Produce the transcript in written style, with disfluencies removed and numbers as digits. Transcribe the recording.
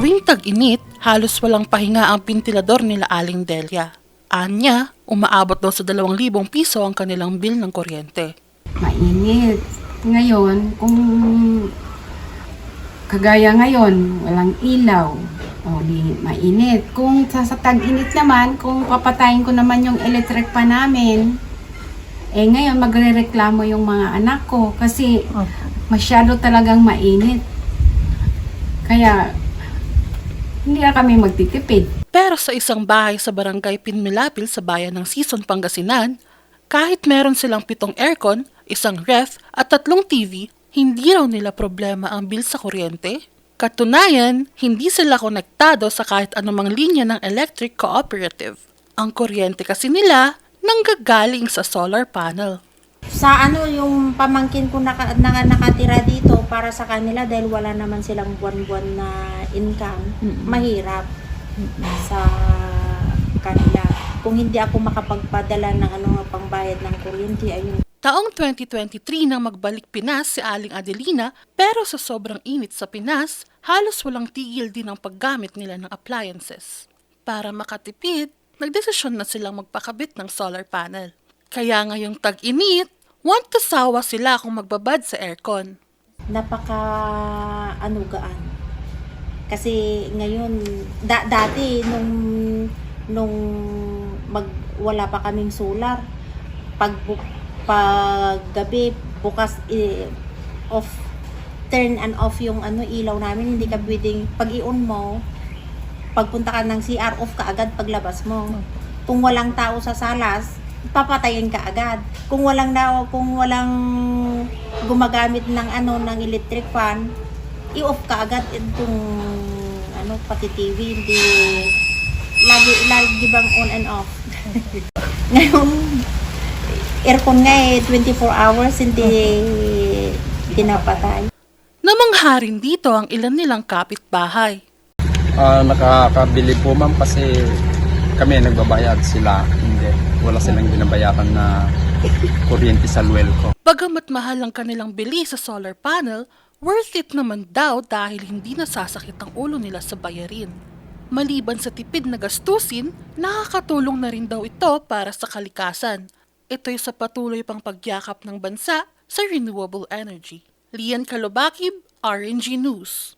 Tuwing tag-init, halos walang pahinga ang ventilador nila Aling Delia. Anya, umaabot daw sa 2,000 piso ang kanilang bill ng kuryente. Mainit. Ngayon, kung kagaya ngayon, walang ilaw, o di mainit. Kung sa tag-init naman, kung papatayin ko naman yung electric pa namin, ngayon magrereklamo yung mga anak ko kasi masyado talagang mainit. Kaya, hindi na kami magtitipid. Pero sa isang bahay sa barangay Pinmilapil sa bayan ng Sison, Pangasinan, kahit meron silang 7 aircon, isang ref at 3 TV, hindi raw nila problema ang bill sa kuryente. Katunayan, hindi sila konektado sa kahit anumang linya ng electric cooperative. Ang kuryente kasi nila nanggagaling sa solar panel. Sa yung pamangkin ko nakatira dito para sa kanila dahil wala naman silang buwan-buwan na income, mahirap sa kanila. Kung hindi ako makapagpadala ng pangbayad ng kuryente, ayun. Taong 2023 nang magbalik Pinas si Aling Adelina, pero sa sobrang init sa Pinas, halos walang tigil din ang paggamit nila ng appliances. Para makatipid, nagdesisyon na silang magpakabit ng solar panel. Kaya ngayong tag-init, want to sawa sila kung magbabad sa aircon. Gaan. Kasi ngayon, dati nung wala pa kaming solar, pag gabi bukas turn and off yung ilaw namin, hindi ka pwedeng pag i-on mo, pagpunta ka ng CR, off ka agad paglabas mo. Kung walang tao sa salas, papatayin ka agad. Kung walang gumagamit ng ng electric fan, i-off ka agad. Kung pati TV, hindi lagi bang on and off. Ngayon aircon nga 24 hours hindi pinapatay. Namangha rin dito ang ilan nilang kapitbahay. Nakakabili po ma'am kasi kami nagbabayad, sila hindi. Wala silang binabayaran na kuryente sa luwel ko. Bagamat mahal ang kanilang bili sa solar panel, worth it naman daw dahil hindi nasasakit ang ulo nila sa bayarin. Maliban sa tipid na gastusin, nakakatulong na rin daw ito para sa kalikasan. Ito'y sa patuloy pang pagyakap ng bansa sa renewable energy. Lian Kalobakib, RNG News.